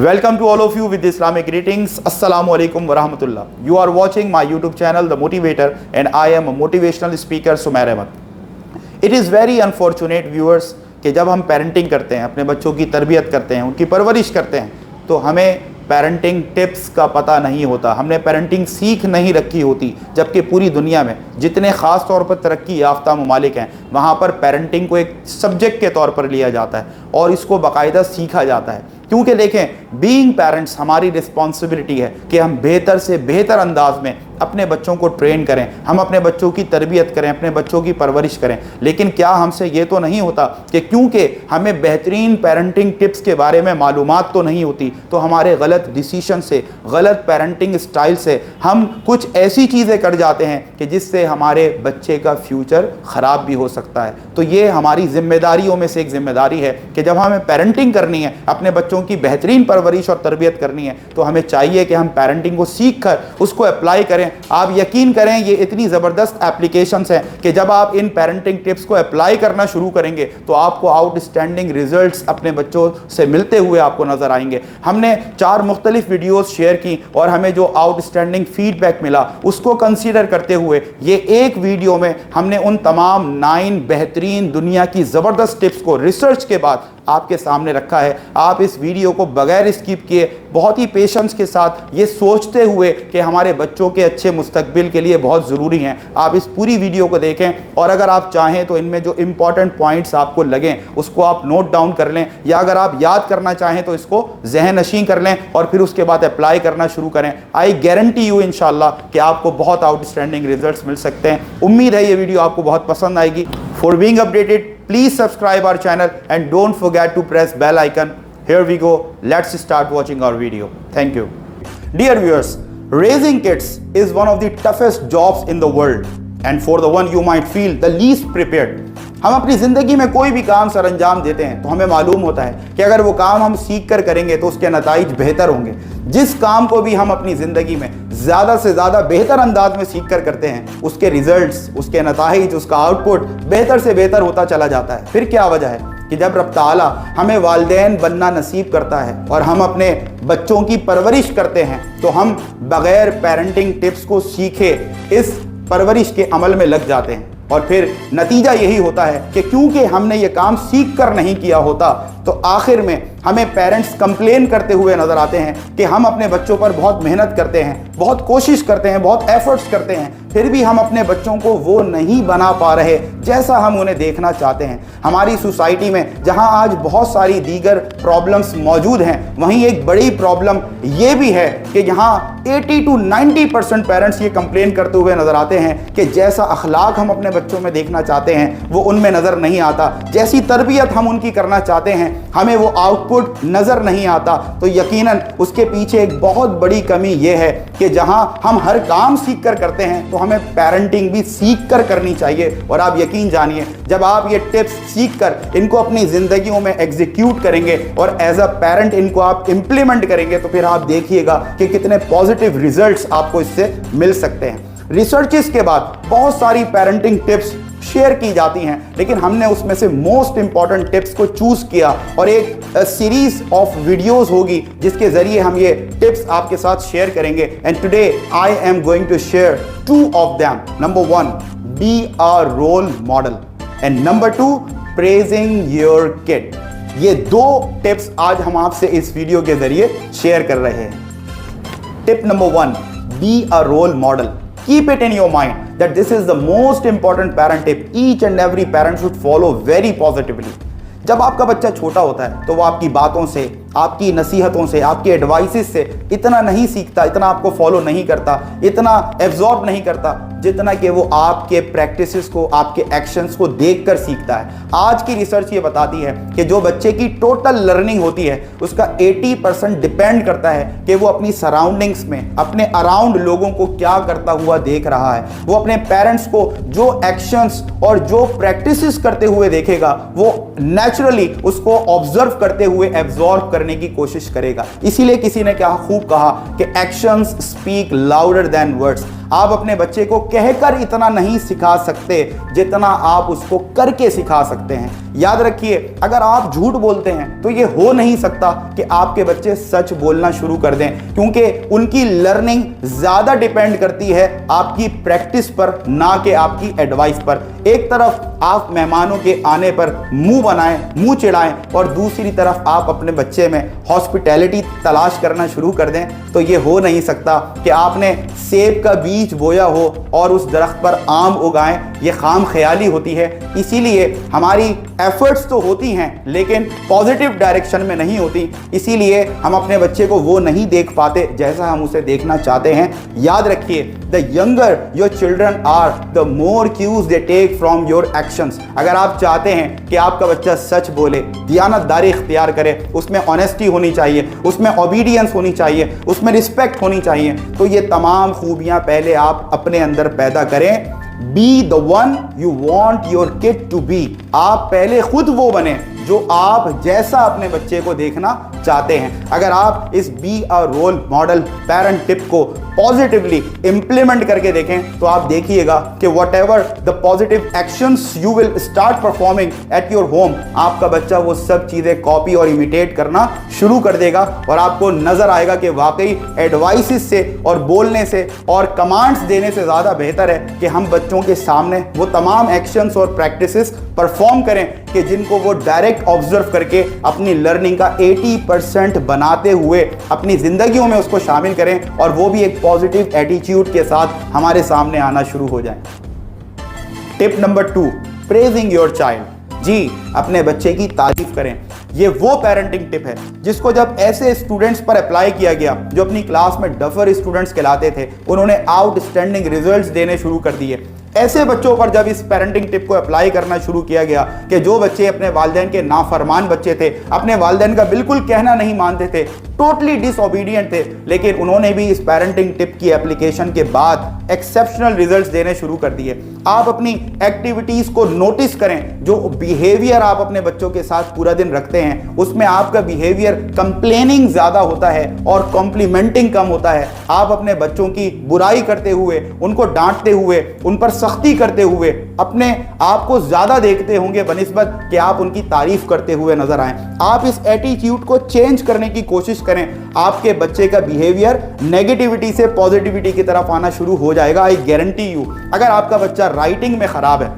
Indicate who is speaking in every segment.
Speaker 1: Welcome to all of you with Islamic greetings. Assalamu alaikum wa rahmatullah. You are watching my YouTube channel, The Motivator, and I am a motivational speaker, Sumair Ahmed. It is very unfortunate viewers कि जब हम parenting करते हैं, अपने बच्चों की तरबियत करते हैं, उनकी परवरिश करते हैं, तो हमें पेरेंटिंग टिप्स का पता नहीं होता, हमने पेरेंटिंग सीख नहीं रखी होती। जबकि पूरी दुनिया में जितने ख़ास तौर पर तरक्की याफ्ता ममालिक हैं, वहाँ पर पेरेंटिंग को एक सब्जेक्ट के तौर पर लिया जाता है और इसको बाकायदा सीखा जाता है। क्योंकि देखें, बीइंग पेरेंट्स हमारी रिस्पॉन्सिबिलिटी है कि हम बेहतर से बेहतर अंदाज में अपने बच्चों को ट्रेन करें, हम अपने बच्चों की तरबियत करें, अपने बच्चों की परवरिश करें। लेकिन क्या हमसे ये तो नहीं होता कि क्योंकि हमें बेहतरीन पेरेंटिंग टिप्स के बारे में मालूमात तो नहीं होती, तो हमारे गलत डिसीशन से, गलत पेरेंटिंग स्टाइल से हम कुछ ऐसी चीज़ें कर जाते हैं कि जिससे हमारे बच्चे का फ्यूचर ख़राब भी हो सकता है। तो ये हमारी जिम्मेदारियों में से एक जिम्मेदारी है कि जब हमें पेरेंटिंग करनी है, अपने बच्चों की बेहतरीन परवरिश और तरबियत करनी है, तो हमें चाहिए कि हम पेरेंटिंग को सीख कर उसको अप्लाई करें। आप यकीन करें, ये इतनी ज़बरदस्त एप्लीकेशंस हैं कि जब आप इन पेरेंटिंग टिप्स को अप्लाई करना शुरू करेंगे तो आपको आउटस्टैंडिंग रिजल्ट्स अपने बच्चों से मिलते हुए आपको नज़र आएंगे। हमने 4 मुख्तलिफ वीडियोस शेयर की और हमें जो आउटस्टैंडिंग फीडबैक मिला उसको कंसीडर करते हुए ये एक वीडियो में हमने उन तमाम 9 बेहतरीन दुनिया की ज़बरदस्त टिप्स को रिसर्च के बाद आपके सामने रखा है। आप इस वीडियो को बगैर स्किप किए बहुत ही पेशेंस के साथ ये सोचते हुए कि हमारे बच्चों के अच्छे मुस्तकबिल के लिए बहुत ज़रूरी हैं, आप इस पूरी वीडियो को देखें और अगर आप चाहें तो इनमें जो इंपॉर्टेंट पॉइंट्स आपको लगें उसको आप नोट डाउन कर लें, या अगर आप याद करना चाहें तो इसको ज़हन नशीं कर लें और फिर उसके बाद अप्लाई करना शुरू करें। आई गारंटी यू इंशाल्लाह कि आपको बहुत आउटस्टैंडिंग रिजल्ट्स मिल सकते हैं। उम्मीद है ये वीडियो आपको बहुत पसंद आएगी। For being updated, please subscribe our channel and don't forget to press bell icon. Here we go. Let's start watching our video. Thank you. Dear viewers, raising kids is one of the toughest jobs in the world, and for the one you might feel the least prepared. हम अपनी ज़िंदगी में कोई भी काम sir अंजाम देते हैं तो हमें मालूम होता है कि अगर वो काम हम सीख कर करेंगे तो उसके नताइज बेहतर होंगे। जिस काम को भी हम अपनी ज़िंदगी में ज़्यादा से ज़्यादा बेहतर अंदाज में सीख कर करते हैं, उसके रिजल्ट्स, उसके नताइज, उसका आउटपुट बेहतर से बेहतर होता चला जाता है। फिर क्या वजह है कि जब रब ताला हमें वालिदैन बनना नसीब करता है और हम अपने बच्चों की परवरिश करते हैं, तो हम बग़ैर पेरेंटिंग टिप्स को सीखे इस परवरिश के अमल में लग जाते हैं और फिर नतीजा यही होता है कि क्योंकि हमने ये काम सीख कर नहीं किया होता, तो आखिर में हमें पेरेंट्स कंप्लेन करते हुए नज़र आते हैं कि हम अपने बच्चों पर बहुत मेहनत करते हैं, बहुत कोशिश करते हैं, बहुत एफर्ट्स करते हैं, फिर भी हम अपने बच्चों को वो नहीं बना पा रहे जैसा हम उन्हें देखना चाहते हैं। हमारी सोसाइटी में जहां आज बहुत सारी दीगर प्रॉब्लम्स मौजूद हैं, वहीं एक बड़ी प्रॉब्लम ये भी है कि यहाँ 80 to 90% पेरेंट्स ये कंप्लेन करते हुए नज़र आते हैं कि जैसा अखलाक हम अपने बच्चों में देखना चाहते हैं वो उनमें नज़र नहीं आता, जैसी तरबियत हम उनकी करना चाहते हैं हमें वो आउटपुट नज़र नहीं आता। तो यकीनन उसके पीछे एक बहुत बड़ी कमी ये है कि जहां हम हर काम सीख कर करते हैं तो हमें पेरेंटिंग भी सीख कर करनी चाहिए। और आप यकीन जानिए, जब आप ये टिप्स सीख कर इनको अपनी ज़िंदगियों में एग्जीक्यूट करेंगे और एज अ पेरेंट इनको आप इम्प्लीमेंट करेंगे, तो फिर आप देखिएगा कि कितने पॉजिटिव रिजल्ट्स आपको इससे मिल सकते हैं। रिसर्चेस के बाद बहुत सारी पेरेंटिंग टिप्स शेयर की जाती हैं, लेकिन हमने उसमें से मोस्ट इंपॉर्टेंट टिप्स को चूज किया और एक सीरीज ऑफ वीडियोस होगी जिसके जरिए हम ये टिप्स आपके साथ शेयर करेंगे। And today I am going to share 2 of them. Number 1, be a role model, and number 2, praising your kid. ये 2 टिप्स आज हम आपसे इस वीडियो के जरिए शेयर कर रहे हैं। Tip number 1, be a role model. Keep it in your mind that this is the most important parent tip. Each and every parent should follow very positively. जब आपका बच्चा छोटा होता है तो वो आपकी बातों से, आपकी नसीहतों से, आपके एडवाइसेस से इतना नहीं सीखता, इतना आपको फॉलो नहीं करता, इतना एब्जॉर्ब नहीं करता जितना कि वो आपके प्रैक्टिसेस को, आपके एक्शंस को देखकर सीखता है। आज की रिसर्च ये बताती है कि जो बच्चे की टोटल लर्निंग होती है उसका 80% डिपेंड करता है कि वो अपनी सराउंडिंग्स में, अपने अराउंड लोगों को क्या करता हुआ देख रहा है। वो अपने पेरेंट्स को जो एक्शंस और जो प्रैक्टिसेस करते हुए देखेगा वो नेचुरली उसको ऑब्जर्व करते हुए एब्जॉर्ब करने की कोशिश करेगा। इसीलिए किसी ने क्या खूब कहा कि actions speak louder than words. आप अपने बच्चे को कहकर इतना नहीं सिखा सकते जितना आप उसको करके सिखा सकते हैं। याद रखिए, अगर आप झूठ बोलते हैं तो ये हो नहीं सकता कि आपके बच्चे सच बोलना शुरू कर दें, क्योंकि उनकी लर्निंग ज्यादा डिपेंड करती है आपकी प्रैक्टिस पर, ना कि आपकी एडवाइस पर। एक तरफ आप मेहमानों के आने पर मुंह बनाएं, मुंह चिढ़ाएं, और दूसरी तरफ आप अपने बच्चे में हॉस्पिटैलिटी तलाश करना शुरू कर दें, तो ये हो नहीं सकता कि आपने सेब का बीज बोया हो और उस दरख्त पर आम उगाएं। ये खाम ख्याली होती है। इसीलिए हमारी एफर्ट्स तो होती हैं लेकिन पॉजिटिव डायरेक्शन में नहीं होती, इसीलिए हम अपने बच्चे को वो नहीं देख पाते जैसा हम उसे देखना चाहते हैं। याद रखिए, the younger your children are, the more cues they take from your actions. अगर आप चाहते हैं कि आपका बच्चा सच बोले, दियानतदारी इख्तियार करे, उसमें ऑनेस्टी होनी चाहिए, उसमें ओबीडियंस होनी चाहिए, उसमें रिस्पेक्ट होनी चाहिए, तो ये तमाम खूबियां पहले आप अपने अंदर पैदा करें। Be the one you want your kid to be. आप पहले खुद वो बने जो आप जैसा अपने बच्चे को देखना चाहते हैं। अगर आप इस be a role model parent tip को पॉजिटिवली इंप्लीमेंट करके देखें तो आप देखिएगा कि whatever the positive actions you will start performing at your home, आपका बच्चा वो सब चीजें कॉपी और इमिटेट करना शुरू कर देगा, और आपको नजर आएगा कि वाकई एडवाइसेस से और बोलने से और कमांड्स देने से ज्यादा बेहतर है कि हम बच्चों के सामने वो तमाम एक्शंस और प्रैक्टिसेस परफॉर्म करें कि जिनको वो डायरेक्ट ऑब्जर्व करके अपनी लर्निंग का 80% बनाते हुए अपनी जिंदगियों में उसको शामिल करें, और वो भी एक पॉजिटिव एटीट्यूड के साथ हमारे सामने आना शुरू हो जाए। Tip number 2, praising your child. जी, अपने बच्चे की तारीफ करें। ये वो पेरेंटिंग टिप है जिसको जब ऐसे स्टूडेंट्स पर अप्लाई किया गया जो अपनी क्लास में डफर स्टूडेंट्स कहलाते थे, उन्होंने आउटस्टैंडिंग रिजल्ट्स देने शुरू कर दिए। ऐसे बच्चों पर जब इस पेरेंटिंग टिप को अप्लाई करना शुरू किया गया कि जो बच्चे अपने वालिदैन के नाफरमान बच्चे थे, अपने वालिदैन का बिल्कुल कहना नहीं मानते थे, टोटली डिसओबीडियंट थे, लेकिन उन्होंने भी इस पेरेंटिंग टिप की एप्लीकेशन के बाद एक्सेप्शनल रिजल्ट्स देने शुरू कर दिए। आप अपनी एक्टिविटीज को नोटिस करें, जो बिहेवियर आप अपने बच्चों के साथ पूरा दिन रखते हैं उसमें आपका बिहेवियर कंप्लेनिंग ज्यादा होता है और कॉम्प्लीमेंटिंग कम होता है। आप अपने बच्चों की बुराई करते हुए, उनको डांटते हुए, उन पर सख्ती करते हुए अपने आप को ज्यादा देखते होंगे बनिस्बत कि आप उनकी तारीफ करते हुए नजर आए। आप इस एटीट्यूड को चेंज करने की कोशिश करें, आपके बच्चे का बिहेवियर नेगेटिविटी से पॉजिटिविटी की तरफ आना शुरू हो जाएगा। आई गारंटी यू, अगर आपका बच्चा राइटिंग में खराब है,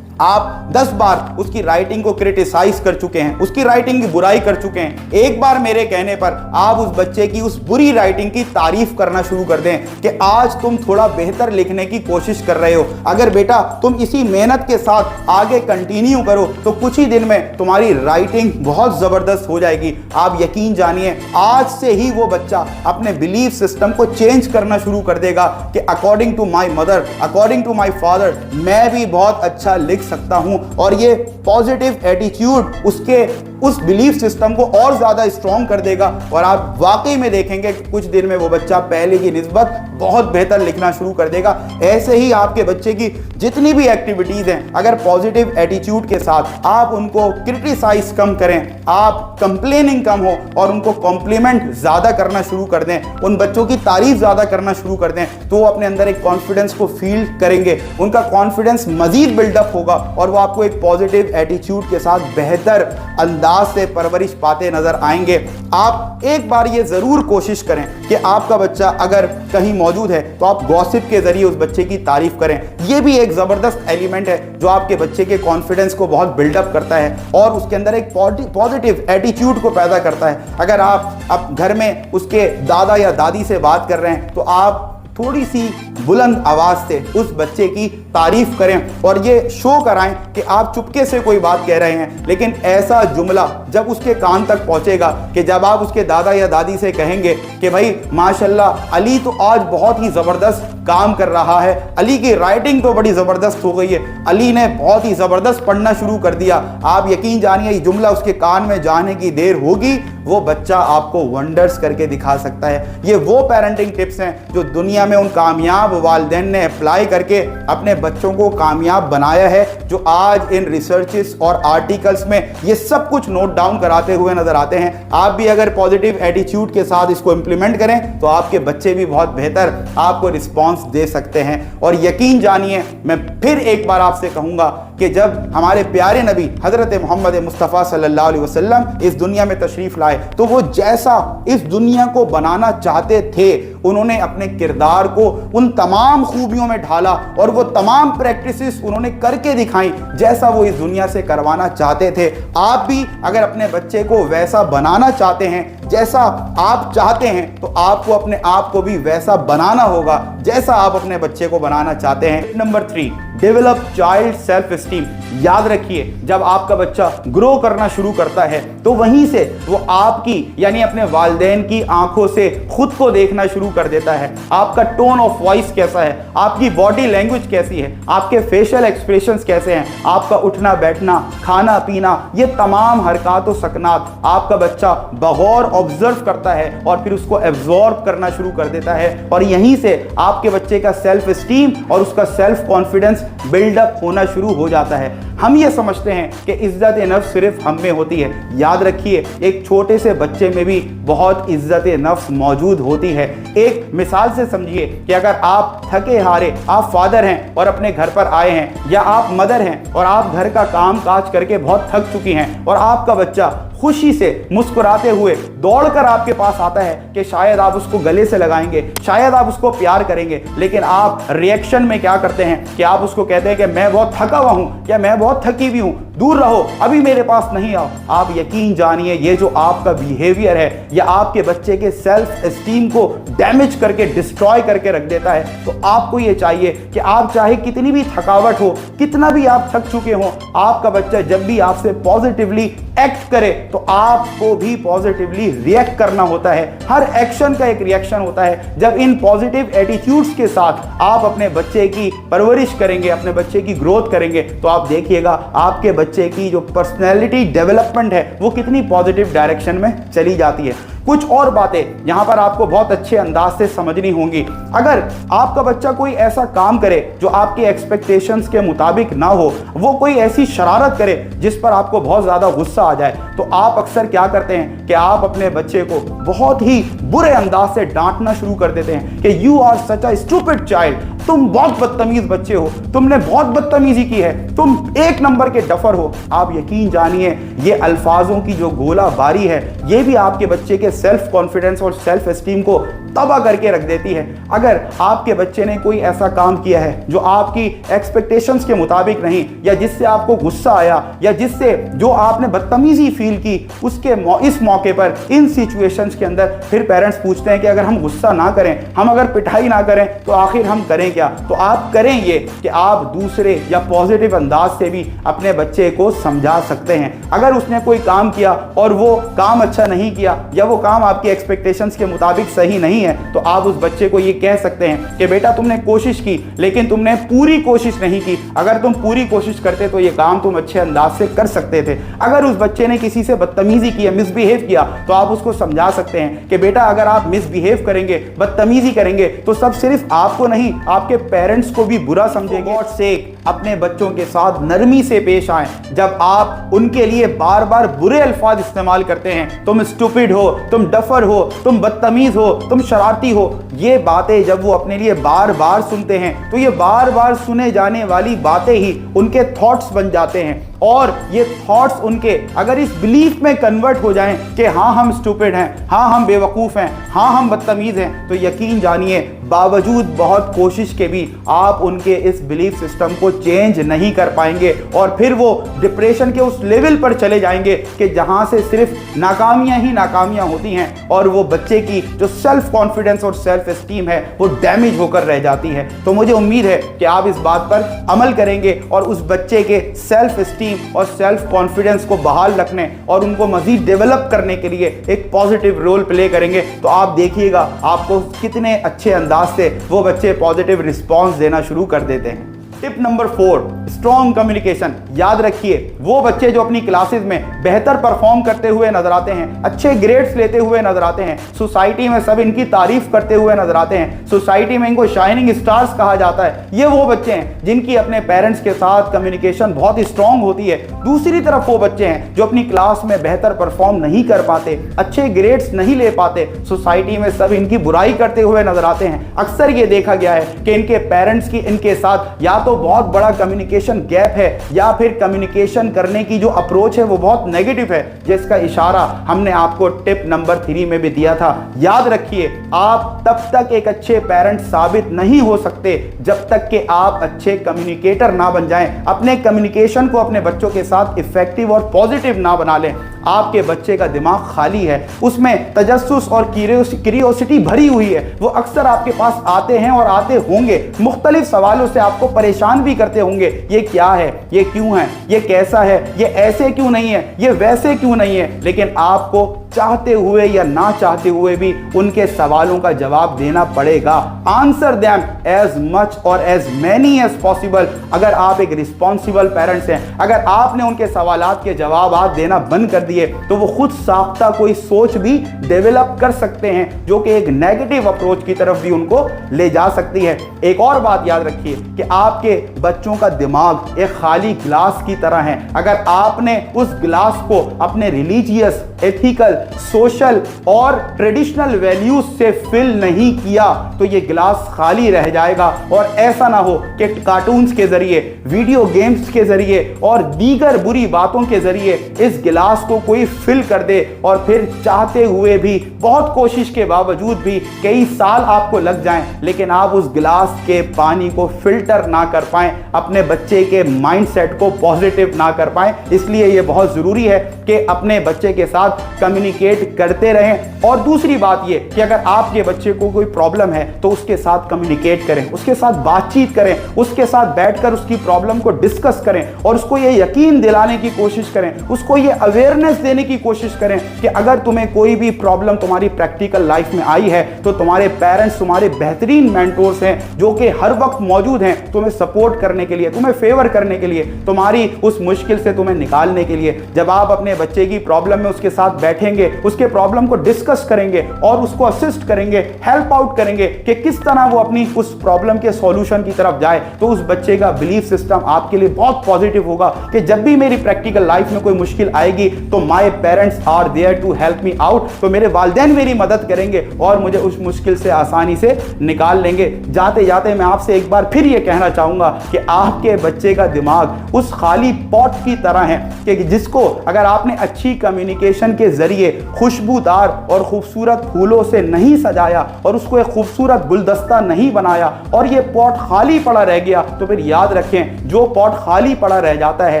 Speaker 1: आप 10 बार उसकी राइटिंग को क्रिटिसाइज कर चुके हैं, उसकी राइटिंग की बुराई कर चुके हैं, एक बार मेरे कहने पर आप उस बच्चे की उस बुरी राइटिंग की तारीफ करना शुरू कर दें कि आज तुम थोड़ा बेहतर लिखने की कोशिश कर रहे हो, अगर बेटा तुम इसी मेहनत के साथ आगे कंटिन्यू करो तो कुछ ही दिन में तुम्हारी राइटिंग बहुत जबरदस्त हो जाएगी। आप यकीन जानिए, आज से ही वो बच्चा अपने बिलीफ सिस्टम को चेंज करना शुरू कर देगा कि according to my mother, according to my father, मैं भी बहुत अच्छा लिख सकता हूं। और ये पॉजिटिव एटीट्यूड उसके उस बिलीफ सिस्टम को और ज्यादा स्ट्रॉन्ग कर देगा, और आप वाकई में देखेंगे कि कुछ दिन में वो बच्चा पहले की निस्बत बहुत बेहतर लिखना शुरू कर देगा। ऐसे ही आपके बच्चे की जितनी भी एक्टिविटीज हैं, अगर पॉजिटिव एटीट्यूड के साथ आप उनको क्रिटिसाइज कम करें, आप कंप्लेनिंग कम हो और उनको कॉम्प्लीमेंट ज्यादा करना शुरू कर दें, उन बच्चों की तारीफ ज्यादा करना शुरू कर दें, तो वो अपने अंदर एक कॉन्फिडेंस को फील करेंगे, उनका कॉन्फिडेंस मजीद बिल्डअप होगा और वो आपको एक पॉजिटिव एटीट्यूड के साथ बेहतर अंदाज से परवरिश पाते नजर आएंगे। आप एक बार ये जरूर कोशिश करें कि आपका बच्चा अगर कहीं मौजूद है तो आप गॉसिप के जरिए उस बच्चे की तारीफ करें। यह भी एक जबरदस्त एलिमेंट है जो आपके बच्चे के कॉन्फिडेंस को बहुत बिल्डअप करता है और उसके अंदर एक पॉजिटिव एटीट्यूड को पैदा करता है। अगर आप घर में उसके दादा या दादी से बात कर रहे हैं तो आप थोड़ी सी बुलंद आवाज से उस बच्चे की तारीफ करें और ये शो कराएं कि आप चुपके से कोई बात कह रहे हैं, लेकिन ऐसा जुमला जब उसके कान तक पहुंचेगा कि जब आप उसके दादा या दादी से कहेंगे कि भाई माशाल्लाह अली तो आज बहुत ही जबरदस्त काम कर रहा है, अली की राइटिंग तो बड़ी जबरदस्त हो गई है, अली ने बहुत ही जबरदस्त पढ़ना शुरू कर दिया, आप यकीन जानिए ये जुमला उसके कान में जाने की देर होगी, वो बच्चा आपको वंडर्स करके दिखा सकता है। ये वो पेरेंटिंग टिप्स हैं जो दुनिया में उन कामयाब वालिदैन ने अप्लाई करके अपने बच्चों को कामयाब बनाया है, जो आज इन रिसर्चेस और आर्टिकल्स में ये सब कुछ नोट डाउन कराते हुए नजर आते हैं। आप भी अगर पॉजिटिव एटीट्यूड के साथ इसको इंप्लीमेंट करें तो आपके बच्चे भी बहुत बेहतर आपको रिस्पॉन्स दे सकते हैं। और यकीन जानिए, मैं फिर एक बार आपसे कहूंगा कि जब हमारे प्यारे नबी हजरत मोहम्मद मुस्तफ़ा सल्लल्लाहु अलैहि वसल्लम इस दुनिया में तशरीफ लाए तो वो जैसा इस दुनिया को बनाना चाहते थे, उन्होंने अपने किरदार को उन तमाम खूबियों में ढाला और वो तमाम प्रैक्टिसेस उन्होंने करके दिखाई जैसा वो इस दुनिया से करवाना चाहते थे। आप भी अगर अपने बच्चे को वैसा बनाना चाहते हैं जैसा आप चाहते हैं तो आपको अपने आप को भी वैसा बनाना होगा जैसा आप अपने बच्चे को बनाना चाहते हैं। Number 3, develop child self esteem. याद रखिए, जब आपका बच्चा ग्रो करना शुरू करता है तो वहीं से वो आपकी यानी अपने वालिदैन की आंखों से खुद को देखना शुरू कर देता है। आपका टोन ऑफ वॉइस कैसा है, आपकी बॉडी लैंग्वेज कैसी है, आपके फेशियल एक्सप्रेशंस कैसे हैं, आपका उठना बैठना, खाना पीना, ये तमाम हरकत और सकनात आपका बच्चा बगौर ऑब्जर्व करता है और फिर उसको एब्जॉर्ब करना शुरू कर देता है। और यहीं से आपके बच्चे का सेल्फ एस्टीम और उसका सेल्फ कॉन्फिडेंस बिल्डअप होना शुरू हो जाता है। हम ये समझते हैं कि इज्जत नफ्स सिर्फ हम में होती है। याद रखिए, एक छोटे से बच्चे में भी बहुत इज्जत नफ्स मौजूद होती है। एक मिसाल से समझिए कि अगर आप थके हारे, आप फादर हैं और अपने घर पर आए हैं, या आप मदर हैं और आप घर का काम काज करके बहुत थक चुकी हैं और आपका बच्चा खुशी से मुस्कुराते हुए दौड़कर आपके पास आता है कि शायद आप उसको गले से लगाएंगे, शायद आप उसको प्यार करेंगे, लेकिन आप रिएक्शन में क्या करते हैं कि आप उसको कहते हैं कि मैं बहुत थका हुआ हूं या मैं बहुत थकी हुई हूं, दूर रहो, अभी मेरे पास नहीं आओ। आप यकीन जानिए, ये जो आपका बिहेवियर है या आपके बच्चे के सेल्फ एस्टीम को डैमेज करके डिस्ट्रॉय करके रख देता है। तो आपको ये चाहिए कि आप चाहे कितनी भी थकावट हो, कितना भी आप थक चुके हो, आपका बच्चा जब भी आपसे पॉजिटिवली एक्ट करे तो आपको भी पॉजिटिवली रिएक्ट करना होता है। हर एक्शन का एक रिएक्शन होता है। जब इन पॉजिटिव एटीट्यूड्स के साथ आप अपने बच्चे की परवरिश करेंगे, अपने बच्चे की ग्रोथ करेंगे, तो आप देखिएगा आपके बच्चे की जो पर्सनैलिटी डेवलपमेंट है वो कितनी पॉजिटिव डायरेक्शन में चली जाती है। कुछ और बातें यहां पर आपको बहुत अच्छे अंदाज से समझनी होंगी। अगर आपका बच्चा कोई ऐसा काम करे जो आपके एक्सपेक्टेशंस के मुताबिक ना हो, वो कोई ऐसी शरारत करे जिस पर आपको बहुत ज्यादा गुस्सा आ जाए, तो आप अक्सर क्या करते हैं कि आप अपने बच्चे को बहुत ही बुरे अंदाज से डांटना शुरू कर देते हैं कि you are such a stupid child, तुम बहुत बदतमीज बच्चे हो, तुमने बहुत बदतमीजी की है, तुम एक नंबर के डफर हो। आप यकीन जानिए, ये अल्फाजों की जो गोलाबारी है ये भी आपके बच्चे के सेल्फ कॉन्फिडेंस और सेल्फ एस्टीम को तबाह करके रख देती है। अगर आपके बच्चे ने कोई ऐसा काम किया है जो आपकी एक्सपेक्टेशंस के मुताबिक नहीं, या जिससे आपको गुस्सा आया, या जिससे जो आपने बदतमीजी फील की, उसके इस मौके पर इन सिचुएशंस के अंदर फिर पेरेंट्स पूछते हैं कि अगर हम गुस्सा ना करें, हम अगर पिटाई ना करें तो आखिर हम करें क्या? तो आप करें ये कि आप दूसरे या पॉजिटिव अंदाज से भी अपने बच्चे को समझा सकते हैं। अगर उसने कोई काम किया और वो काम अच्छा नहीं किया, या वो काम आपकी एक्सपेक्टेशंस के मुताबिक सही नहीं है, तो आप उस बच्चे को ये कह सकते हैं कि बेटा तुमने कोशिश की लेकिन तुमने पूरी कोशिश नहीं की। अगर तुम पूरी कोशिश करते तो ये काम तुम अच्छे अंदाज से कर सकते थे। अगर उस बच्चे ने किसी से बदतमीजी की, मिसबिहेव किया, तो आप उसको समझा सकते हैं कि बेटा अगर आप मिसबिहेव करेंगे, बदतमीजी करेंगे, तो सब सिर्फ आपको नहीं आपके पेरेंट्स को भी बुरा समझेंगे। गॉड सेक अपने बच्चों के साथ नरमी से पेश आएं। जब आप उनके लिए बार बार बुरे अल्फाज इस्तेमाल करते हैं, तुम स्टूपिड हो, तुम डफर हो, तुम बदतमीज हो, तुम शरारती हो, ये बातें जब वो अपने लिए बार बार सुनते हैं तो ये बार बार सुने जाने वाली बातें ही उनके थॉट्स बन जाते हैं। और ये थॉट्स उनके अगर इस बिलीफ में कन्वर्ट हो जाएं कि हाँ हम स्टूपिड हैं, हाँ हम बेवकूफ़ हैं, हाँ हम बदतमीज़ हैं, तो यकीन जानिए बावजूद बहुत कोशिश के भी आप उनके इस बिलीफ सिस्टम को चेंज नहीं कर पाएंगे। और फिर वो डिप्रेशन के उस लेवल पर चले जाएंगे कि जहाँ से सिर्फ नाकामियाँ ही नाकामियाँ होती हैं और वो बच्चे की जो सेल्फ कॉन्फिडेंस और सेल्फ एस्टीम है वो डैमेज होकर रह जाती है। तो मुझे उम्मीद है कि आप इस बात पर अमल करेंगे और उस बच्चे के सेल्फ एस्टीम और सेल्फ कॉन्फिडेंस को बहाल रखने और उनको मजीद डेवलप करने के लिए एक पॉजिटिव रोल प्ले करेंगे। तो आप देखिएगा आपको कितने अच्छे अंदाज से वो बच्चे पॉजिटिव रिस्पॉन्स देना शुरू कर देते हैं। Tip number 4, strong communication. याद रखिए, वो बच्चे जो अपनी क्लासेस में बेहतर परफॉर्म करते हुए नजर आते हैं, अच्छे ग्रेड्स लेते हुए नजर आते हैं, सोसाइटी में सब इनकी तारीफ करते हुए नजर आते हैं, सोसाइटी में इनको शाइनिंग स्टार्स कहा जाता है, ये वो बच्चे हैं जिनकी अपने पेरेंट्स के साथ कम्युनिकेशन बहुत ही स्ट्रॉन्ग होती है। दूसरी तरफ वो बच्चे हैं जो अपनी क्लास में बेहतर परफॉर्म नहीं कर पाते, अच्छे ग्रेड्स नहीं ले पाते, सोसाइटी में सब इनकी बुराई करते हुए नजर आते हैं। अक्सर ये देखा गया है कि इनके पेरेंट्स की इनके साथ या तो बहुत बड़ा कम्युनिकेशन गैप है या फिर कम्युनिकेशन करने की जो अप्रोच है वो बहुत नेगेटिव है, जिसका इशारा हमने आपको टिप नंबर 3 में भी दिया था। याद रखिए, आप तब तक एक अच्छे पेरेंट साबित नहीं हो सकते जब तक कि आप अच्छे कम्युनिकेटर ना बन जाएं, अपने कम्युनिकेशन को अपने बच्चों के साथ इफेक्टिव और पॉजिटिव ना बना लें। आपके बच्चे का दिमाग खाली है, उसमें तजस्सुस और क्यूरियोसिटी भरी हुई है, वो अक्सर आपके पास आते हैं और आते होंगे, मुख्तलिफ सवालों से आपको परेशान भी करते होंगे। ये क्या है, ये क्यों है, ये कैसा है, ये ऐसे क्यों नहीं है, ये वैसे क्यों नहीं है, लेकिन आपको चाहते हुए या ना चाहते हुए भी उनके सवालों का जवाब देना पड़ेगा। आंसर देम एज मच और एज मैनी एज पॉसिबल। अगर आप एक रिस्पॉन्सिबल पेरेंट्स हैं, अगर आपने उनके सवालात के जवाब देना बंद कर दिए तो वो खुद साख्ता कोई सोच भी डेवलप कर सकते हैं जो कि एक नेगेटिव अप्रोच की तरफ भी उनको ले जा सकती है। एक और बात याद रखिए कि आपके बच्चों का दिमाग एक खाली ग्लास की तरह है। अगर आपने उस ग्लास को अपने रिलीजियस, एथिकल, सोशल और ट्रेडिशनल वैल्यूज से फिल नहीं किया तो ये ग्लास खाली रह जाएगा। और ऐसा ना हो कि कार्टून्स के जरिए, वीडियो गेम्स के जरिए और दीगर बुरी बातों के जरिए इस गिलास को कोई फिल कर दे और फिर चाहते हुए भी, बहुत कोशिश के बावजूद भी कई साल आपको लग जाएं, लेकिन आप उस गिलास के पानी को फिल्टर ना कर पाएं, अपने बच्चे के माइंडसेट को पॉजिटिव ना कर पाएं। इसलिए यह बहुत जरूरी है कि अपने बच्चे के साथ कम्युनिकेट करते रहें। और दूसरी बात यह कि अगर आपके बच्चे को कोई प्रॉब्लम है तो उसके साथ कम्युनिकेट करें, उसके साथ बातचीत करें, उसके साथ बैठकर उसकी प्रॉब्लम को डिस्कस करें और उसको यह यकीन दिलाने की कोशिश करें, उसको ये अवेयरनेस देने की कोशिश करें कि अगर तुम्हें कोई भी प्रॉब्लम तुम्हारी प्रैक्टिकल लाइफ में आई है तो तुम्हारे पेरेंट्स तुम्हारे बेहतरीन मेंटोर्स हैं जो कि हर वक्त मौजूद हैं तुम्हें सपोर्ट करने के लिए, तुम्हें फेवर करने के लिए, तुम्हारी उस मुश्किल से तुम्हें निकालने के लिए। जब आप अपने बच्चे की प्रॉब्लम में उसके साथ बैठेंगे, उसके प्रॉब्लम को डिस्कस करेंगे और उसको असिस्ट करेंगे, हेल्प आउट करेंगे कि किस तरह वो अपनी उस प्रॉब्लम के सॉल्यूशन की तरफ जाए, तो उस बच्चे का बिलीफ सिस्टम आपके लिए बहुत पॉजिटिव होगा कि जब भी मेरी प्रैक्टिकल लाइफ में कोई मुश्किल आएगी तो my parents are there to help me out, तो मेरे वालिदैन मेरी मदद करेंगे और मुझे उस मुश्किल से आसानी से निकाल लेंगे। जाते जाते मैं आपसे एक बार फिर ये कहना चाहूंगा कि आपके बच्चे का दिमाग उस खाली पॉट की तरह है कि जिसको अगर आपने अच्छी कम्युनिकेशन के जरिए खुशबूदार और खूबसूरत फूलों से नहीं सजाया और उसको एक खूबसूरत गुलदस्ता नहीं बनाया और ये पॉट खाली पड़ा रह गया, तो फिर याद रखें, जो पॉट खाली पड़ा रह जाता है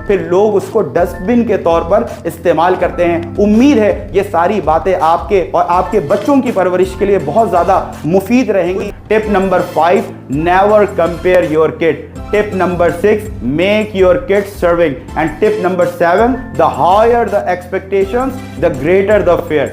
Speaker 1: फिर लोग उसको डस्टबिन के तौर पर इस्तेमाल करते हैं। उम्मीद है ये सारी बातें आपके और आपके बच्चों की परवरिश के लिए बहुत ज्यादा मुफीद रहेंगी। Tip number 5, never compare your kid. Tip number 6, make your kids serving. And tip number 7, the higher the expectations, the greater the fear.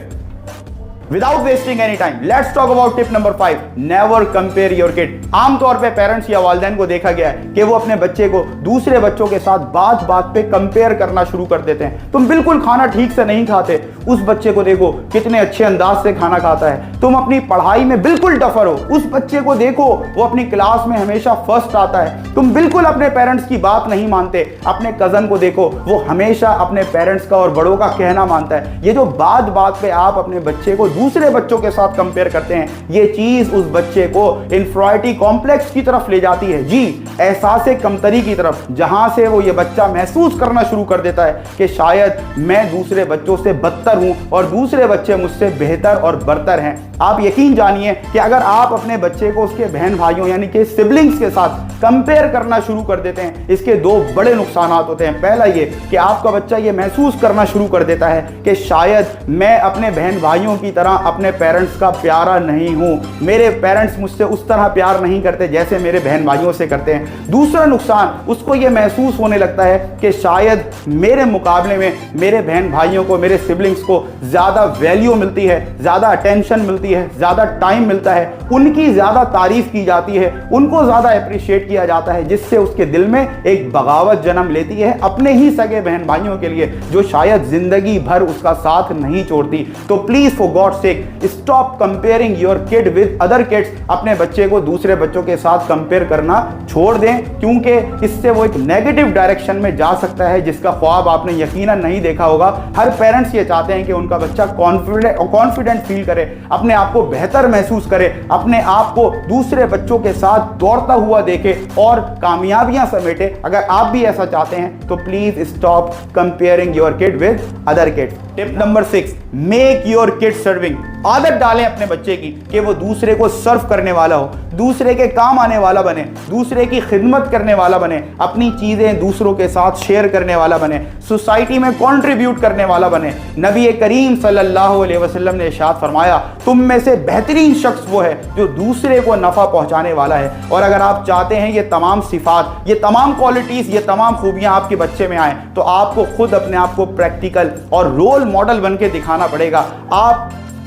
Speaker 1: Without wasting any time, let's talk about tip number 5, never compare your kid. आमतौर पे parents या वालिदैन को देखा गया है कि वो अपने बच्चे को दूसरे बच्चों के साथ बात बात पे कंपेयर करना शुरू कर देते हैं। तुम बिल्कुल खाना ठीक से नहीं खाते, उस बच्चे को देखो कितने अच्छे अंदाज से खाना खाता है। तुम अपनी पढ़ाई में बिल्कुल टफर हो, उस बच्चे को देखो वो अपनी क्लास में हमेशा फर्स्ट आता है। तुम बिल्कुल अपने पेरेंट्स की बात नहीं मानते, अपने कजन को देखो वो हमेशा अपने पेरेंट्स का और बड़ों का कहना मानता है। ये जो बात बात पे आप अपने बच्चे को दूसरे बच्चों के साथ कंपेयर करते हैं, ये चीज उस बच्चे को इंफीरियरिटी कॉम्प्लेक्स की तरफ ले जाती है, जी एहसास कमतरी की तरफ, जहां से वो ये बच्चा महसूस करना शुरू कर देता है कि शायद मैं दूसरे बच्चों से बदतर हूं और दूसरे बच्चे मुझसे बेहतर और बरतर हैं। आप यकीन जानिए कि अगर आप अपने बच्चे को उसके बहन भाइयों यानी कि सिबलिंग्स के साथ कंपेयर करना शुरू कर देते हैं, इसके 2 बड़े नुकसान होते हैं। पहला ये कि आपका बच्चा ये महसूस करना शुरू कर देता है कि शायद मैं अपने बहन भाइयों की तरह तरह अपने पेरेंट्स का प्यारा नहीं हूँ, मेरे पेरेंट्स मुझसे उस तरह प्यार नहीं करते जैसे मेरे बहन भाइयों से करते हैं। दूसरा नुकसान, उसको ये महसूस होने लगता है कि शायद मेरे मुकाबले में मेरे बहन भाइयों को, मेरे सिबलिंग्स को ज़्यादा वैल्यू मिलती है, ज़्यादा अटेंशन मिलती है, ज़्यादा टाइम मिलता है, उनकी ज़्यादा तारीफ की जाती है, उनको ज़्यादा अप्रिशिएट किया जाता है, जिससे उसके दिल में एक बगावत जन्म लेती है अपने ही सगे बहन भाइयों के लिए, जो शायद जिंदगी भर उसका साथ नहीं छोड़ती। तो please for God sake stop comparing your kid with other kids. अपने बच्चे को दूसरे बच्चों के साथ कंपेयर करना छोड़ दें, क्योंकि इससे वो एक नेगेटिव डायरेक्शन में जा सकता है जिसका ख्वाब आपने यकीनन नहीं देखा होगा। हर पेरेंट्स ये चाहते हैं कि उनका बच्चा कॉन्फिडेंट फील करे, अपने आप को बेहतर महसूस करे, अपने आप को दूसरे बच्चों के साथ दौड़ता हुआ देखे और कामयाबियां समेटे। अगर आप भी ऐसा चाहते हैं तो please stop comparing your kid with other kids. Tip number 6, make your kid serving. आदत डालें अपने बच्चे की कि वो दूसरे को सर्व करने वाला हो, दूसरे के काम आने वाला बने, दूसरे की खिदमत करने वाला बने, अपनी चीजें दूसरों के साथ शेयर करने वाला बने, सोसाइटी में कंट्रीब्यूट करने वाला बने। नबी करीम सल्लल्लाहु अलैहि वसल्लम ने इरशाद फरमाया, तुम में से बेहतरीन शख्स वो है जो दूसरे को नफा पहुंचाने वाला है। और अगर आप चाहते हैं ये तमाम सिफात, ये तमाम क्वालिटीज, ये तमाम खूबियां आपके बच्चे में आए, तो आपको खुद अपने आप को प्रैक्टिकल और रोल मॉडल बन के दिखाना पड़ेगा।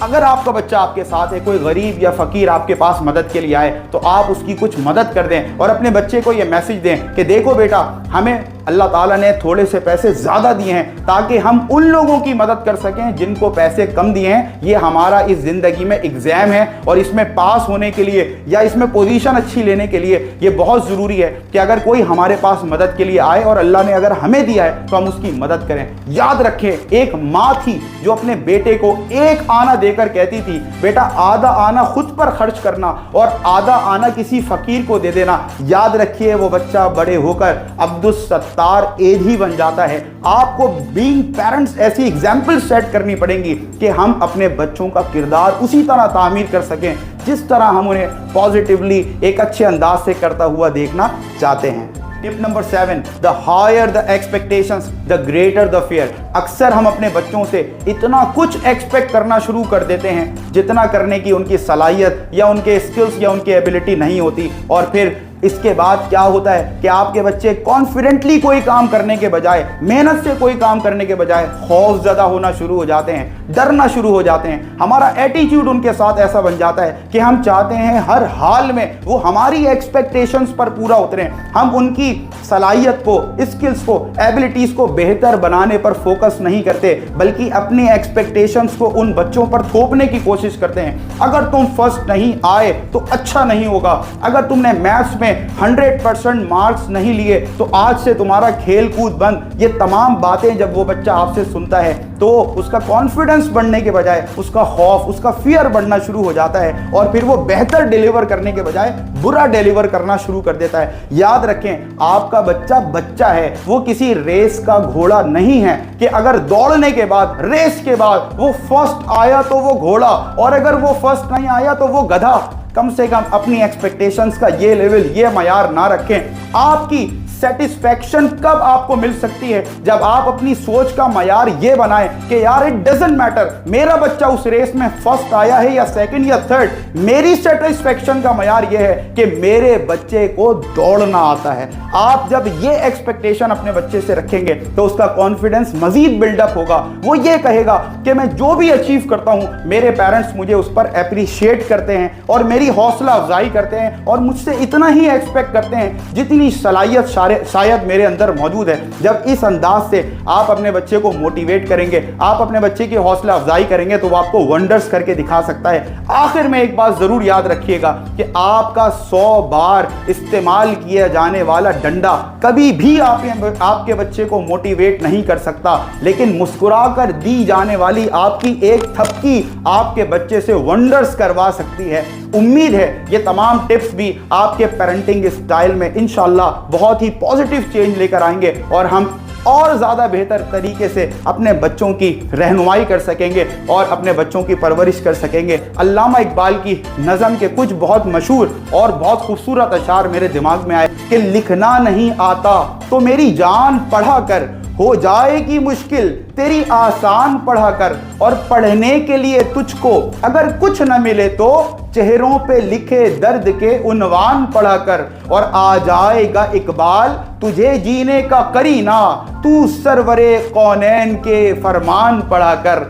Speaker 1: अगर आपका बच्चा आपके साथ है, कोई गरीब या फकीर आपके पास मदद के लिए आए, तो आप उसकी कुछ मदद कर दें और अपने बच्चे को यह मैसेज दें कि देखो बेटा, हमें अल्लाह ताला ने थोड़े से पैसे ज़्यादा दिए हैं ताकि हम उन लोगों की मदद कर सकें जिनको पैसे कम दिए हैं। ये हमारा इस ज़िंदगी में एग्ज़ाम है और इसमें पास होने के लिए या इसमें पोजीशन अच्छी लेने के लिए ये बहुत ज़रूरी है कि अगर कोई हमारे पास मदद के लिए आए और अल्लाह ने अगर हमें दिया है तो हम उसकी मदद करें। याद रखें, एक माँ थी जो अपने बेटे को एक आना देकर कहती थी, बेटा आधा आना खुद पर खर्च करना और आधा आना किसी फ़कीर को दे देना। याद रखिए, वो बच्चा बड़े होकर अब्दुल सत्तार एज ही बन जाता है। आपको बीइंग पेरेंट्स ऐसी एग्जाम्पल सेट करनी पड़ेंगी कि हम अपने बच्चों का किरदार उसी तरह तामीर कर सकें जिस तरह हम उन्हें पॉजिटिवली एक अच्छे अंदाज से करता हुआ देखना चाहते हैं। Tip number 7, the higher the expectations the greater the fear. अक्सर हम अपने बच्चों से इतना कुछ एक्सपेक्ट करना शुरू कर देते हैं जितना करने की उनकी सलाहियत या उनके स्किल्स या उनकी एबिलिटी नहीं होती, और फिर इसके बाद क्या होता है कि आपके बच्चे कॉन्फिडेंटली कोई काम करने के बजाय, मेहनत से कोई काम करने के बजाय खौफजदा होना शुरू हो जाते हैं, डरना शुरू हो जाते हैं। हमारा एटीट्यूड उनके साथ ऐसा बन जाता है कि हम चाहते हैं हर हाल में वो हमारी एक्सपेक्टेशंस पर पूरा उतरें। हम उनकी सलाहियत को, स्किल्स को, एबिलिटीज को बेहतर बनाने पर फोकस नहीं करते, बल्कि अपनी एक्सपेक्टेशंस को उन बच्चों पर थोपने की कोशिश करते हैं। अगर तुम फर्स्ट नहीं आए तो अच्छा नहीं होगा, अगर तुमने मैथ्स में 100% मार्क्स नहीं लिए तो आज से तुम्हारा खेल कूद बंद। ये तमाम बातें जब वो बच्चा आपसे सुनता है तो उसका कॉन्फिडेंस बढ़ने के बजाय उसका खौफ, उसका फियर बढ़ना शुरू हो जाता है और फिर वो बेहतर डिलीवर करने के बजाय बुरा डिलीवर करना शुरू कर देता है। याद रखें, आपका बच्चा बच्चा है, वो किसी रेस का घोड़ा नहीं है कि अगर दौड़ने के बाद, रेस के बाद वो फर्स्ट आया तो वो घोड़ा और अगर वो फर्स्ट नहीं आया तो वो गधा। कम से कम अपनी एक्सपेक्टेशंस का ये लेवल, ये मयार ना रखें। आपकी सेटिस्फैक्शन कब आपको मिल सकती है? जब आप अपनी सोच का मयार ये बनाएं कि यार इट डजंट मैटर मेरा बच्चा उस रेस में फर्स्ट आया है या सेकंड या थर्ड, मेरी सेटिस्फैक्शन का मयार ये है कि मेरे बच्चे को दौड़ना आता है। आप जब ये एक्सपेक्टेशन अपने बच्चे से रखेंगे तो उसका कॉन्फिडेंस मजीद बिल्डअप होगा। वो ये कहेगा कि मैं जो भी अचीव करता हूं, मेरे पेरेंट्स मुझे उस पर अप्रिशिएट करते हैं और मेरी हौसला अफजाई करते हैं और मुझसे इतना ही एक्सपेक्ट करते हैं जितनी सलाहियत शायद मेरे अंदर मौजूद है। जब इस अंदाज से आप अपने बच्चे को मोटिवेट करेंगे, आप अपने बच्चे की हौसला अफजाई करेंगे तो वो आपको वंडर्स करके दिखा सकता है। आखिर में एक बात जरूर याद रखिएगा कि आपका 100 बार इस्तेमाल किया जाने वाला डंडा कभी भी आपके बच्चे को मोटिवेट नहीं कर सकता, लेकिन मुस्कुराकर दी जाने वाली आपकी एक थपकी आपके बच्चे से वंडर्स करवा सकती है। उम्मीद है ये तमाम टिप्स भी आपके पेरेंटिंग स्टाइल में इंशाल्लाह बहुत ही पॉजिटिव चेंज लेकर आएंगे और हम और ज़्यादा बेहतर तरीके से अपने बच्चों की रहनुमाई कर सकेंगे और अपने बच्चों की परवरिश कर सकेंगे। अल्लामा इकबाल की नज़म के कुछ बहुत मशहूर और बहुत खूबसूरत अशार मेरे दिमाग में आए कि लिखना नहीं आता तो मेरी जान पढ़ा कर, हो जाएगी मुश्किल तेरी आसान पढ़ा कर, और पढ़ने के लिए तुझको अगर कुछ न मिले तो चेहरों पे लिखे दर्द के उन्वान पढ़ा कर, और आ जाएगा इकबाल तुझे जीने का करीना, तू सरवरे कौनैन के फरमान पढ़ा कर।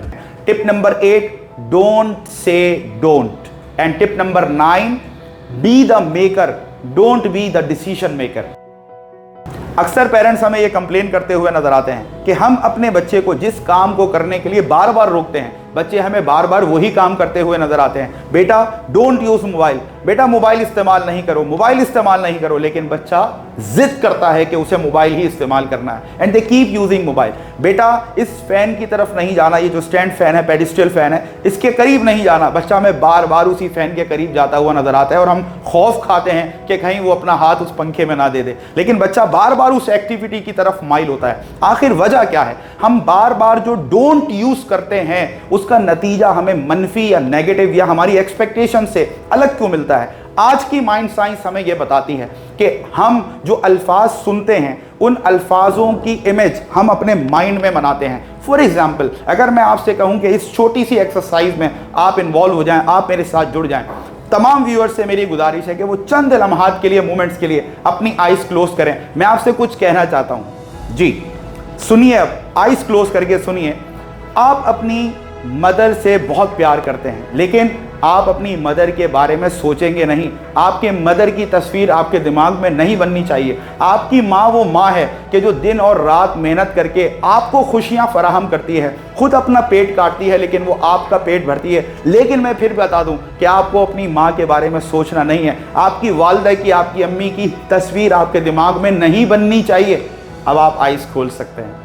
Speaker 1: Tip number 8, don't say don't. And tip number 9, be the maker, don't be the decision maker. अक्सर पेरेंट्स हमें ये कंप्लेन करते हुए नजर आते हैं कि हम अपने बच्चे को जिस काम को करने के लिए बार बार रोकते हैं, बच्चे हमें बार बार वही काम करते हुए नजर आते हैं। बेटा डोंट यूज मोबाइल, बेटा मोबाइल इस्तेमाल नहीं करो, मोबाइल इस्तेमाल नहीं करो, लेकिन बच्चा जिद करता है कि उसे मोबाइल ही इस्तेमाल करना है and they keep using mobile. बेटा इस फैन की तरफ नहीं जाना, ये जो स्टैंड फैन है, पेडिस्ट्रियल फैन है, इसके करीब नहीं जाना, बच्चा हमें बार बार उसी फैन के करीब जाता हुआ नजर आता है और हम खौफ खाते हैं कि कहीं वो अपना हाथ उस पंखे में ना दे दे, लेकिन बच्चा बार बार उस एक्टिविटी की तरफ माइल होता है। आखिर वजह क्या है? हम बार बार जो डोंट यूज करते हैं उसका नतीजा हमें मनफी या नेगेटिव या हमारी एक्सपेक्टेशन से अलग क्यों मिलता है? आज की माइंड साइंस हमें यह बताती है कि हम जो अल्फाज सुनते हैं उन अल्फाजों की इमेज हम अपने माइंड में बनाते हैं। फॉर एग्जाम्पल, अगर मैं आपसे कहूं कि इस छोटी सी एक्सरसाइज में आप इन्वॉल्व हो जाएं, आप मेरे साथ जुड़ जाएं, तमाम व्यूअर्स से मेरी गुजारिश है कि वो चंद लम्हात के लिए, मोमेंट्स के लिए अपनी आइज क्लोज करें। मैं आपसे कुछ कहना चाहता हूं। जी सुनिए, अब आइज क्लोज करके सुनिए। आप अपनी मदर से बहुत प्यार करते हैं, लेकिन आप अपनी मदर के बारे में सोचेंगे नहीं। आपके मदर की तस्वीर आपके दिमाग में नहीं बननी चाहिए। आपकी माँ वो माँ है कि जो दिन और रात मेहनत करके आपको खुशियाँ फराहम करती है, खुद अपना पेट काटती है, लेकिन वो आपका पेट भरती है। लेकिन मैं फिर बता दूं कि आपको अपनी माँ के बारे में सोचना नहीं है। आपकी वालिदा की, आपकी अम्मी की तस्वीर आपके दिमाग में नहीं बननी चाहिए। अब आप आइज खोल सकते हैं।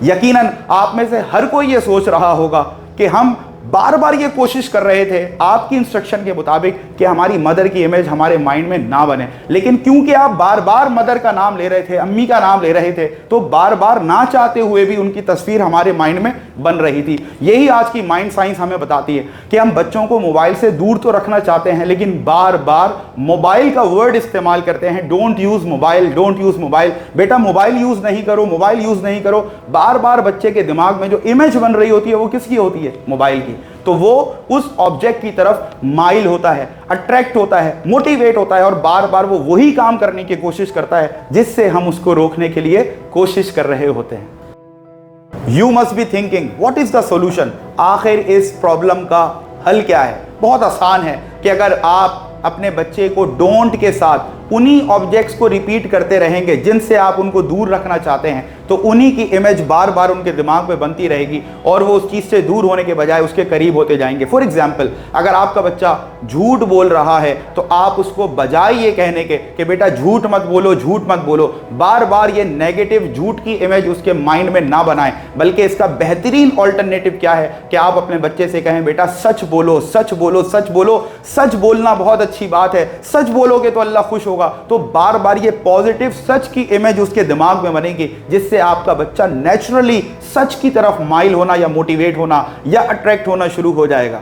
Speaker 1: यकीनन आप में से हर कोई ये सोच रहा होगा कि हम बार बार ये कोशिश कर रहे थे आपकी इंस्ट्रक्शन के मुताबिक कि हमारी मदर की इमेज हमारे माइंड में ना बने, लेकिन क्योंकि आप बार बार मदर का नाम ले रहे थे, अम्मी का नाम ले रहे थे, तो बार बार ना चाहते हुए भी उनकी तस्वीर हमारे माइंड में बन रही थी। यही आज की माइंड साइंस हमें बताती है कि हम बच्चों को मोबाइल से दूर तो रखना चाहते हैं, लेकिन बार बार मोबाइल का वर्ड इस्तेमाल करते हैं, don't use mobile, don't use mobile. बेटा मोबाइल यूज नहीं करो, मोबाइल यूज नहीं करो। बार बार बच्चे के दिमाग में जो इमेज बन रही होती है वो किसकी होती है? मोबाइल की। तो वो उस ऑब्जेक्ट की तरफ माइल होता है, अट्रैक्ट होता है, मोटिवेट होता है और बार बार वो वही काम करने की कोशिश करता है जिससे हम उसको रोकने के लिए कोशिश कर रहे होते हैं। You must be thinking what is the solution? आखिर इस प्रॉब्लम का हल क्या है? बहुत आसान है कि अगर आप अपने बच्चे को डोंट के साथ उन्हीं ऑब्जेक्ट्स को रिपीट करते रहेंगे जिनसे आप उनको दूर रखना चाहते हैं, तो उन्हीं की इमेज बार बार उनके दिमाग में बनती रहेगी और वो उस चीज़ से दूर होने के बजाय उसके करीब होते जाएंगे। फॉर एग्जाम्पल, अगर आपका बच्चा झूठ बोल रहा है तो आप उसको बजाय ये कहने के कि बेटा झूठ मत बोलो, झूठ मत बोलो, बार बार ये नेगेटिव झूठ की इमेज उसके माइंड में ना बनाएं, बल्कि इसका बेहतरीन ऑल्टरनेटिव क्या है कि आप अपने बच्चे से कहें बेटा सच बोलो, सच बोलो, सच बोलो। सच बोलना बहुत अच्छी बात है, सच बोलोगे तो अल्लाह खुश होगा। तो बार बार ये पॉजिटिव सच की इमेज उसके दिमाग में बनेगी, जिससे आपका बच्चा नेचुरली सच की तरफ माइल होना या मोटिवेट होना या अट्रैक्ट होना शुरू हो जाएगा।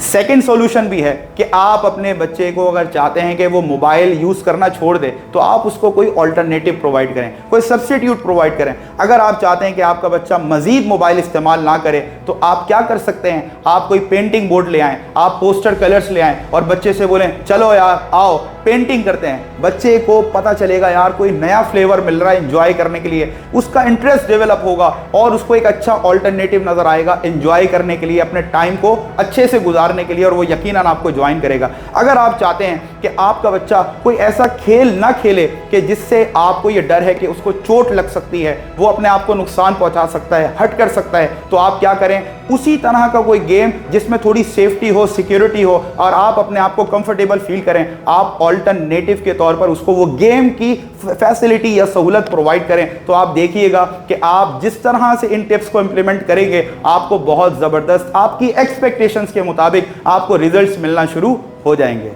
Speaker 1: सेकेंड सॉल्यूशन भी है कि आप अपने बच्चे को अगर चाहते हैं कि वो मोबाइल यूज करना छोड़ दे तो आप उसको कोई ऑल्टरनेटिव प्रोवाइड करें, कोई सब्स्टिट्यूट प्रोवाइड करें। अगर आप चाहते हैं कि आपका बच्चा मजीद मोबाइल इस्तेमाल ना करे तो आप क्या कर सकते हैं? आप कोई पेंटिंग बोर्ड ले आएं, आप पोस्टर कलर्स ले आएं और बच्चे से बोलें चलो यार आओ पेंटिंग करते हैं। बच्चे को पता चलेगा यार कोई नया फ्लेवर मिल रहा है एंजॉय करने के लिए, उसका इंटरेस्ट डेवलप होगा और उसको एक अच्छा ऑल्टरनेटिव नजर आएगा एंजॉय करने के लिए, अपने टाइम को अच्छे से गुजारने के लिए, और वो यकीनन आपको ज्वाइन करेगा। अगर आप चाहते हैं कि आपका बच्चा कोई ऐसा खेल ना खेले कि जिससे आपको ये डर है कि उसको चोट लग सकती है, वो अपने आप को नुकसान पहुंचा सकता है, हर्ट कर सकता है, तो आप क्या करें? उसी तरह का कोई गेम जिसमें थोड़ी सेफ्टी हो, सिक्योरिटी हो और आप अपने आप को कंफर्टेबल फील करें, आप ऑल्टरनेटिव के तौर पर उसको वो गेम की फैसिलिटी या सहूलत प्रोवाइड करें। तो आप देखिएगा कि आप जिस तरह से इन टिप्स को इंप्लीमेंट करेंगे आपको बहुत ज़बरदस्त, आपकी एक्सपेक्टेशंस के मुताबिक आपको रिजल्ट्स मिलना शुरू हो जाएंगे।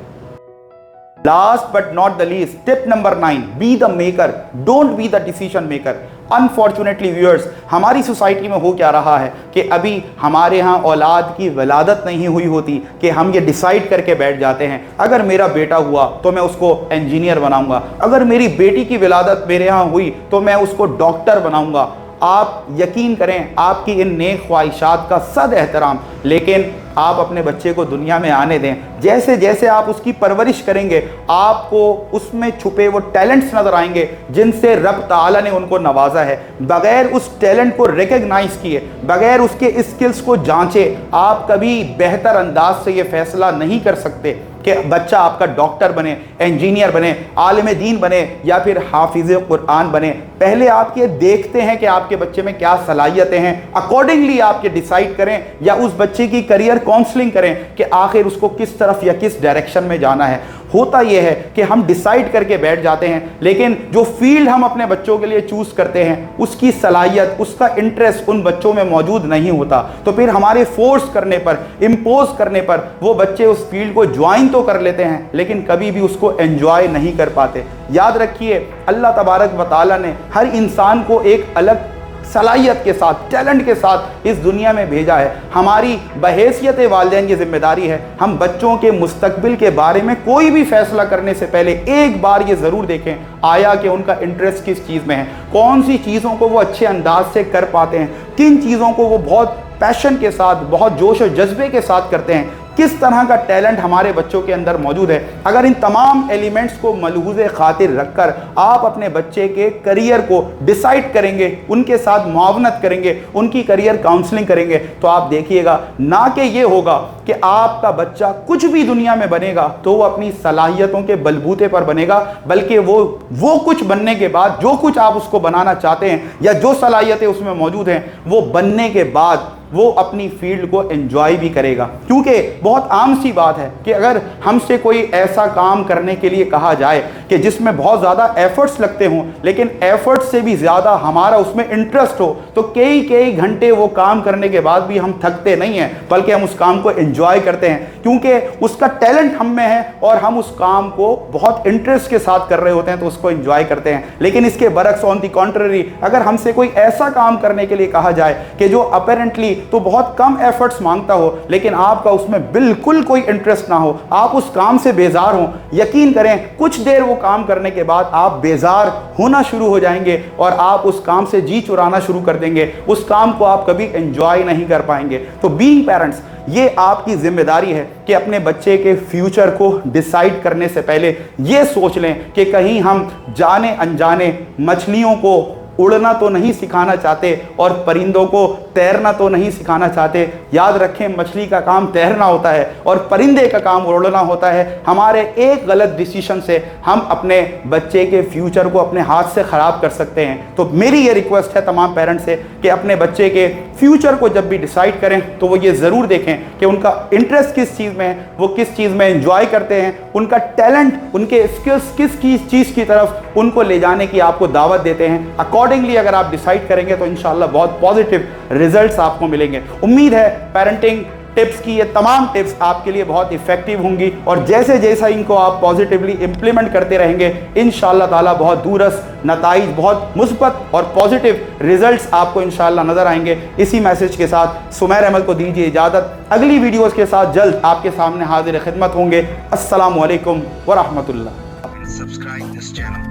Speaker 1: Last but not the least, tip number 9, be the maker, don't be the decision maker. Unfortunately viewers, हमारी सोसाइटी में हो क्या रहा है कि अभी हमारे यहाँ औलाद की विलादत नहीं हुई होती कि हम ये डिसाइड करके बैठ जाते हैं अगर मेरा बेटा हुआ तो मैं उसको इंजीनियर बनाऊंगा, अगर मेरी बेटी की विलादत मेरे यहाँ हुई तो मैं उसको डॉक्टर बनाऊंगा। आप यकीन करें, आपकी इन नेक ख्वाहिशात का सद एहतराम, लेकिन आप अपने बच्चे को दुनिया में आने दें। जैसे जैसे आप उसकी परवरिश करेंगे आपको उसमें छुपे वो टैलेंट्स नजर आएंगे जिनसे रब ताला ने उनको नवाजा है। बगैर उस टैलेंट को रिकग्नाइज किए, बगैर उसके स्किल्स को जांचे, आप कभी बेहतर अंदाज से ये फैसला नहीं कर सकते कि बच्चा आपका डॉक्टर बने, इंजीनियर बने, आलिम दीन बने या फिर हाफिज कुरान बने। पहले आप ये देखते हैं कि आपके बच्चे में क्या सलाहियतें हैं, अकॉर्डिंगली आप ये डिसाइड करें या उस बच्चे की करियर काउंसलिंग करें कि आखिर उसको किस तरफ या किस डायरेक्शन में जाना है। होता यह है कि हम डिसाइड करके बैठ जाते हैं, लेकिन जो फील्ड हम अपने बच्चों के लिए चूज करते हैं उसकी सलाहियत, उसका इंटरेस्ट उन बच्चों में मौजूद नहीं होता। तो फिर हमारे फोर्स करने पर, इम्पोज करने पर वो बच्चे उस फील्ड को ज्वाइन तो कर लेते हैं लेकिन कभी भी उसको एंजॉय नहीं कर पाते। याद रखिए, अल्लाह तबारक व तआला ने हर इंसान को एक अलग सलाहियत के साथ, टैलेंट के साथ इस दुनिया में भेजा है। हमारी बहैसियत वालिदैन की जिम्मेदारी है हम बच्चों के मुस्तकबिल के बारे में कोई भी फैसला करने से पहले एक बार ये ज़रूर देखें आया कि उनका इंटरेस्ट किस चीज़ में है, कौन सी चीज़ों को वो अच्छे अंदाज से कर पाते हैं, किन चीज़ों को वो बहुत पैशन के साथ, बहुत जोश और जज्बे के साथ करते हैं, किस तरह का टैलेंट हमारे बच्चों के अंदर मौजूद है। अगर इन तमाम एलिमेंट्स को मलहूज़ खातिर रखकर आप अपने बच्चे के करियर को डिसाइड करेंगे, उनके साथ मुआवनत करेंगे, उनकी करियर काउंसलिंग करेंगे, तो आप देखिएगा ना कि ये होगा कि आपका बच्चा कुछ भी दुनिया में बनेगा तो वो अपनी सलाहियतों के बलबूते पर बनेगा, बल्कि वो कुछ बनने के बाद, जो कुछ आप उसको बनाना चाहते हैं या जो सलाहियतें उसमें मौजूद हैं, वो बनने के बाद वो अपनी फील्ड को एंजॉय भी करेगा। क्योंकि बहुत आम सी बात है कि अगर हमसे कोई ऐसा काम करने के लिए कहा जाए कि जिसमें बहुत ज़्यादा एफर्ट्स लगते हों, लेकिन एफर्ट्स से भी ज़्यादा हमारा उसमें इंटरेस्ट हो, तो कई कई घंटे वो काम करने के बाद भी हम थकते नहीं हैं, बल्कि हम उस काम को एंजॉय करते हैं क्योंकि उसका टैलेंट हम में है और हम उस काम को बहुत इंटरेस्ट के साथ कर रहे होते हैं, तो उसको एंजॉय करते हैं। लेकिन इसके बरक्स, ऑन दी कॉन्ट्ररी, अगर हमसे कोई ऐसा काम करने के लिए कहा जाए कि जो अपेरेंटली तो बहुत कम एफर्ट्स मांगता हो लेकिन आपका उसमें बिल्कुल कोई इंटरेस्ट ना हो, आप उस काम से बेजार हो, यकीन करें कुछ देर वो काम करने के बाद आप बेजार होना शुरू हो जाएंगे और आप उस काम से जी चुराना शुरू कर देंगे, उस काम को आप कभी एंजॉय नहीं कर पाएंगे। तो बीइंग पेरेंट्स, ये आपकी जिम्मेदारी है कि अपने बच्चे के फ्यूचर को डिसाइड करने से पहले ये सोच लें कि कहीं हम जाने अनजाने मछलियों को उड़ना तो नहीं सिखाना चाहते और परिंदों को तैरना तो नहीं सिखाना चाहते। याद रखें, मछली का काम तैरना होता है और परिंदे का काम उड़ना होता है। हमारे एक गलत डिसीजन से हम अपने बच्चे के फ्यूचर को अपने हाथ से ख़राब कर सकते हैं। तो मेरी ये रिक्वेस्ट है तमाम पेरेंट्स से कि अपने बच्चे के फ्यूचर को जब भी डिसाइड करें तो वो ये ज़रूर देखें कि उनका इंटरेस्ट किस चीज़ में है, वो किस चीज़ में एंजॉय करते हैं, उनका टैलेंट, उनके स्किल्स किस चीज़ की तरफ उनको ले जाने की आपको दावत देते हैं। अकॉर्डिंगली अगर आप डिसाइड करेंगे तो इंशाल्लाह बहुत पॉजिटिव रिजल्ट्स आपको मिलेंगे। उम्मीद है पेरेंटिंग टिप्स की ये तमाम टिप्स आपके लिए बहुत इफेक्टिव होंगी और जैसे जैसा इनको आप पॉजिटिवली इंप्लीमेंट करते रहेंगे इंशाल्लाह ताला बहुत दूरस नताइज, बहुत मुस्बत और पॉजिटिव रिजल्ट्स आपको इंशाल्लाह नजर आएंगे। इसी मैसेज के साथ सुमैर अहमद को दीजिए इजाज़त। अगली वीडियोस के साथ जल्द आपके सामने हाजिर खिदमत होंगे। अस्सलामु अलैकुम व रहमतुल्लाह।
Speaker 2: Subscribe this channel.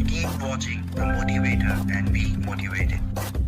Speaker 2: Keep watching The Motivator and be motivated.